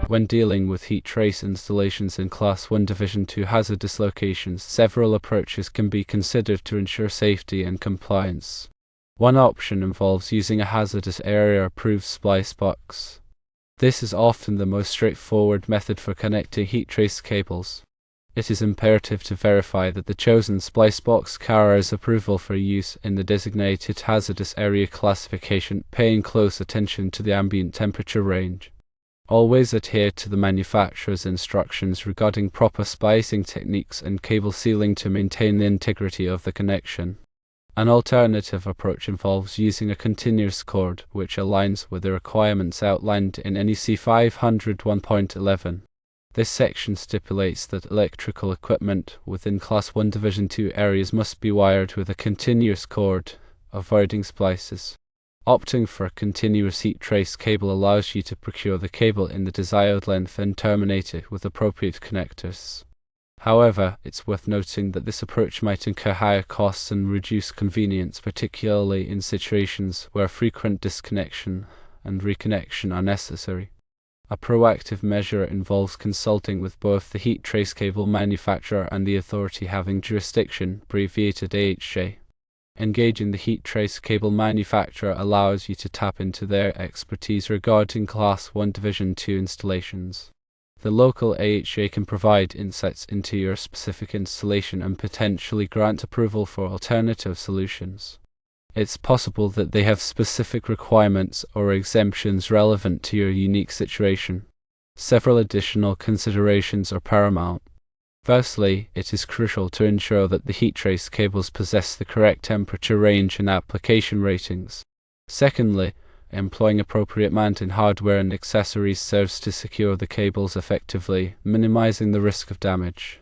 When dealing with heat trace installations in Class 1 Division 2 hazardous locations, several approaches can be considered to ensure safety and compliance. One option involves using a hazardous area-approved splice box. This is often the most straightforward method for connecting heat trace cables. It is imperative to verify that the chosen splice box carries approval for use in the designated hazardous area classification, paying close attention to the ambient temperature range. Always adhere to the manufacturer's instructions regarding proper splicing techniques and cable sealing to maintain the integrity of the connection. An alternative approach involves using a continuous cord, which aligns with the requirements outlined in NEC 501.11. This section stipulates that electrical equipment within Class 1 Division 2 areas must be wired with a continuous cord, avoiding splices. Opting for a continuous heat trace cable allows you to procure the cable in the desired length and terminate it with appropriate connectors. However, it's worth noting that this approach might incur higher costs and reduce convenience, particularly in situations where frequent disconnection and reconnection are necessary. A proactive measure involves consulting with both the heat trace cable manufacturer and the authority having jurisdiction, abbreviated AHJ. Engaging the heat trace cable manufacturer allows you to tap into their expertise regarding Class 1 Division 2 installations. The local AHJ can provide insights into your specific installation and potentially grant approval for alternative solutions. It's possible that they have specific requirements or exemptions relevant to your unique situation. Several additional considerations are paramount. Firstly, it is crucial to ensure that the heat trace cables possess the correct temperature range and application ratings. Secondly, employing appropriate mounting hardware and accessories serves to secure the cables effectively, minimizing the risk of damage.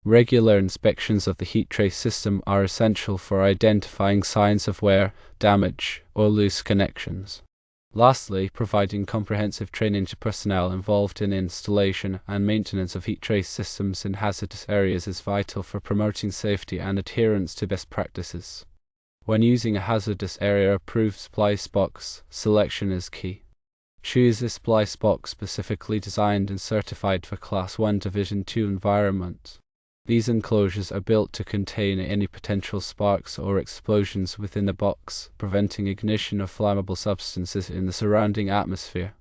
Regular inspections of the heat trace system are essential for identifying signs of wear, damage, or loose connections. Lastly, providing comprehensive training to personnel involved in installation and maintenance of heat trace systems in hazardous areas is vital for promoting safety and adherence to best practices. When using a hazardous area-approved splice box, selection is key. Choose a splice box specifically designed and certified for Class 1 Division 2 environment. These enclosures are built to contain any potential sparks or explosions within the box, preventing ignition of flammable substances in the surrounding atmosphere.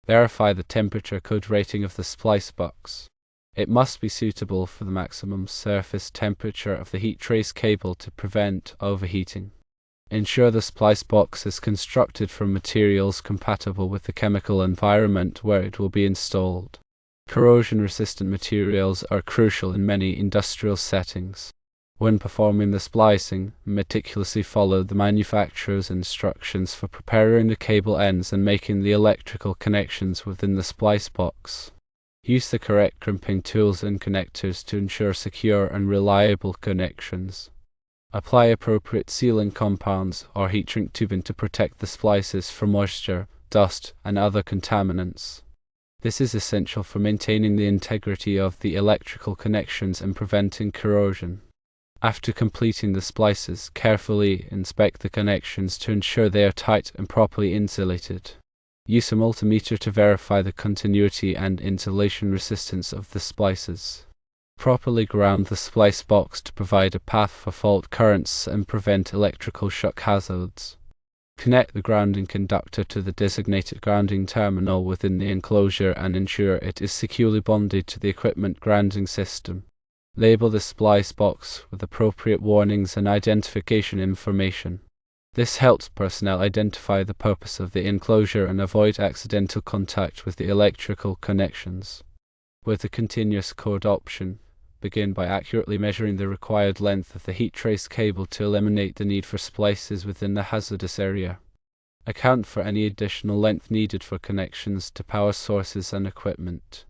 Verify the temperature code rating of the splice box. It must be suitable for the maximum surface temperature of the heat trace cable to prevent overheating. Ensure the splice box is constructed from materials compatible with the chemical environment where it will be installed. Corrosion-resistant materials are crucial in many industrial settings. When performing the splicing, meticulously follow the manufacturer's instructions for preparing the cable ends and making the electrical connections within the splice box. Use the correct crimping tools and connectors to ensure secure and reliable connections. Apply appropriate sealing compounds or heat shrink tubing to protect the splices from moisture, dust, and other contaminants. This is essential for maintaining the integrity of the electrical connections and preventing corrosion. After completing the splices, carefully inspect the connections to ensure they are tight and properly insulated. Use a multimeter to verify the continuity and insulation resistance of the splices. Properly ground the splice box to provide a path for fault currents and prevent electrical shock hazards. Connect the grounding conductor to the designated grounding terminal within the enclosure and ensure it is securely bonded to the equipment grounding system. Label the splice box with appropriate warnings and identification information. This helps personnel identify the purpose of the enclosure and avoid accidental contact with the electrical connections. With the continuous cord option, begin by accurately measuring the required length of the heat trace cable to eliminate the need for splices within the hazardous area. Account for any additional length needed for connections to power sources and equipment.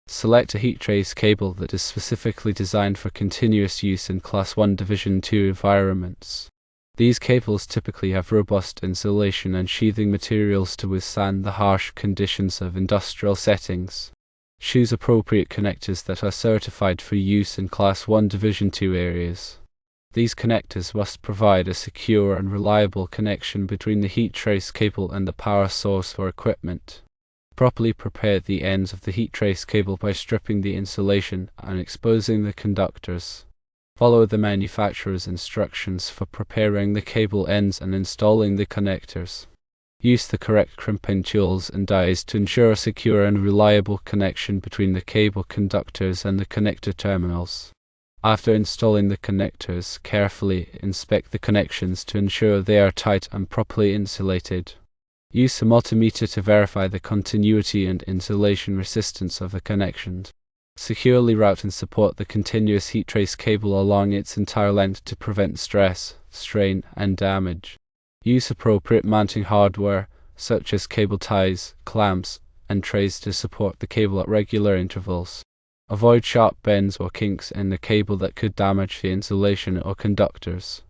Select a heat trace cable that is specifically designed for continuous use in Class 1 Division 2 environments. These cables typically have robust insulation and sheathing materials to withstand the harsh conditions of industrial settings. Choose appropriate connectors that are certified for use in Class 1 Division 2 areas. These connectors must provide a secure and reliable connection between the heat trace cable and the power source or equipment. Properly prepare the ends of the heat trace cable by stripping the insulation and exposing the conductors. Follow the manufacturer's instructions for preparing the cable ends and installing the connectors. Use the correct crimping tools and dies to ensure a secure and reliable connection between the cable conductors and the connector terminals. After installing the connectors, carefully inspect the connections to ensure they are tight and properly insulated. Use a multimeter to verify the continuity and insulation resistance of the connections. Securely route and support the continuous heat trace cable along its entire length to prevent stress, strain, and damage. Use appropriate mounting hardware, such as cable ties, clamps, and trays to support the cable at regular intervals. Avoid sharp bends or kinks in the cable that could damage the insulation or conductors.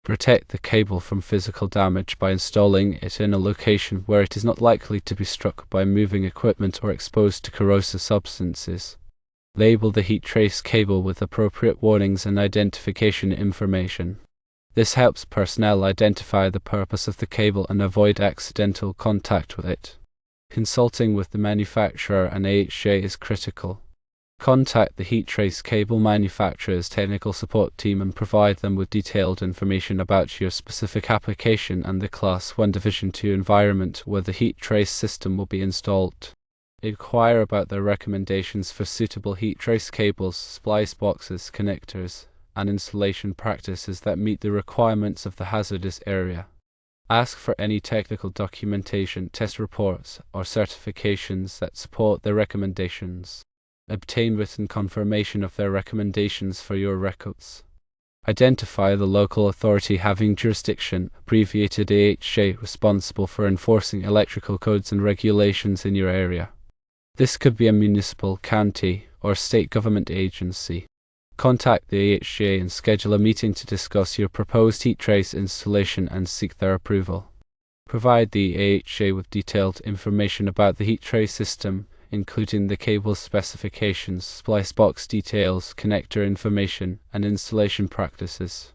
Protect the cable from physical damage by installing it in a location where it is not likely to be struck by moving equipment or exposed to corrosive substances. Label the heat trace cable with appropriate warnings and identification information. This helps personnel identify the purpose of the cable and avoid accidental contact with it. Consulting with the manufacturer and AHJ is critical. Contact the heat trace cable manufacturer's technical support team and provide them with detailed information about your specific application and the Class 1 Division 2 environment where the heat trace system will be installed. Inquire about their recommendations for suitable heat trace cables, splice boxes, connectors, and installation practices that meet the requirements of the hazardous area. Ask for any technical documentation, test reports, or certifications that support their recommendations. Obtain written confirmation of their recommendations for your records. Identify the local authority having jurisdiction, abbreviated AHJ, responsible for enforcing electrical codes and regulations in your area. This could be a municipal, county, or state government agency. Contact the AHJ and schedule a meeting to discuss your proposed heat trace installation and seek their approval. Provide the AHJ with detailed information about the heat trace system, including the cable specifications, splice box details, connector information, and installation practices.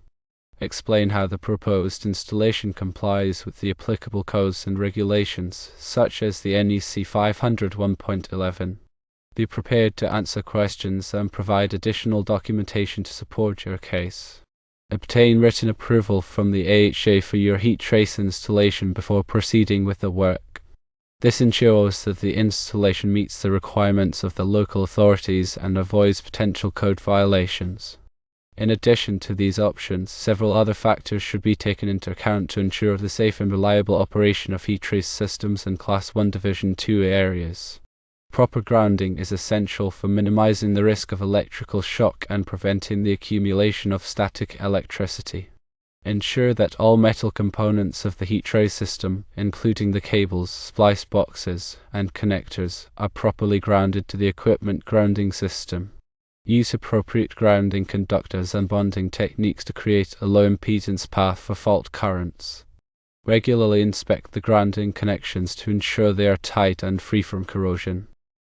Explain how the proposed installation complies with the applicable codes and regulations, such as the NEC 501.11. Be prepared to answer questions and provide additional documentation to support your case. Obtain written approval from the AHJ for your heat trace installation before proceeding with the work. This ensures that the installation meets the requirements of the local authorities and avoids potential code violations. In addition to these options, several other factors should be taken into account to ensure the safe and reliable operation of heat trace systems in Class 1 Division 2 areas. Proper grounding is essential for minimizing the risk of electrical shock and preventing the accumulation of static electricity. Ensure that all metal components of the heat trace system, including the cables, splice boxes, and connectors, are properly grounded to the equipment grounding system. Use appropriate grounding conductors and bonding techniques to create a low impedance path for fault currents. Regularly inspect the grounding connections to ensure they are tight and free from corrosion.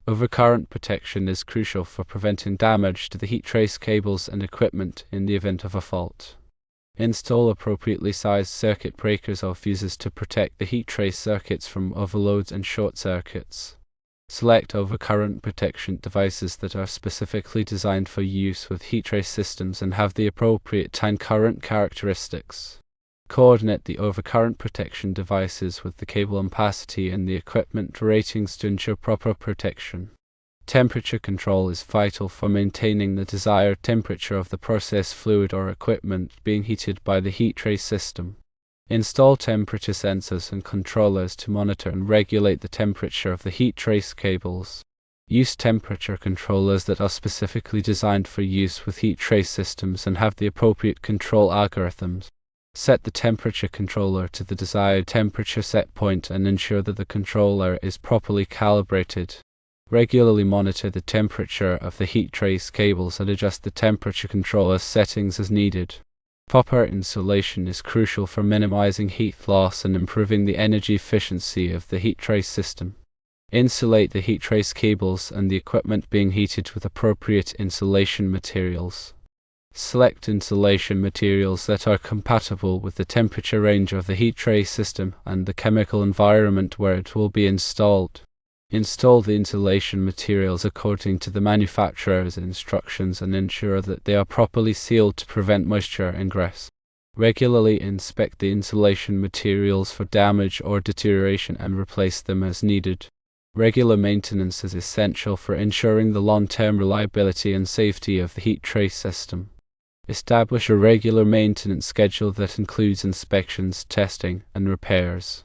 Overcurrent protection is crucial for preventing damage to the heat trace cables and equipment in the event of a fault. Install appropriately sized circuit breakers or fuses to protect the heat trace circuits from overloads and short circuits. Select overcurrent protection devices that are specifically designed for use with heat trace systems and have the appropriate time current characteristics. Coordinate the overcurrent protection devices with the cable ampacity and the equipment ratings to ensure proper protection. Temperature control is vital for maintaining the desired temperature of the process fluid or equipment being heated by the heat trace system. Install temperature sensors and controllers to monitor and regulate the temperature of the heat trace cables. Use temperature controllers that are specifically designed for use with heat trace systems and have the appropriate control algorithms. Set the temperature controller to the desired temperature set point and ensure that the controller is properly calibrated. Regularly monitor the temperature of the heat trace cables and adjust the temperature controller settings as needed. Proper insulation is crucial for minimizing heat loss and improving the energy efficiency of the heat trace system. Insulate the heat trace cables and the equipment being heated with appropriate insulation materials. Select insulation materials that are compatible with the temperature range of the heat trace system and the chemical environment where it will be installed. Install the insulation materials according to the manufacturer's instructions and ensure that they are properly sealed to prevent moisture ingress. Regularly inspect the insulation materials for damage or deterioration and replace them as needed. Regular maintenance is essential for ensuring the long-term reliability and safety of the heat trace system. Establish a regular maintenance schedule that includes inspections, testing, and repairs.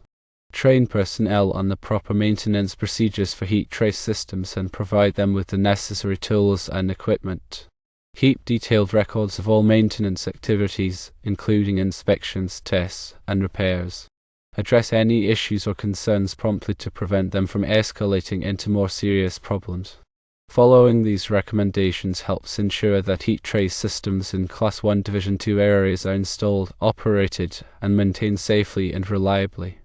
Train personnel on the proper maintenance procedures for heat trace systems and provide them with the necessary tools and equipment. Keep detailed records of all maintenance activities, including inspections, tests, and repairs. Address any issues or concerns promptly to prevent them from escalating into more serious problems. Following these recommendations helps ensure that heat trace systems in Class 1 Division 2 areas are installed, operated, and maintained safely and reliably.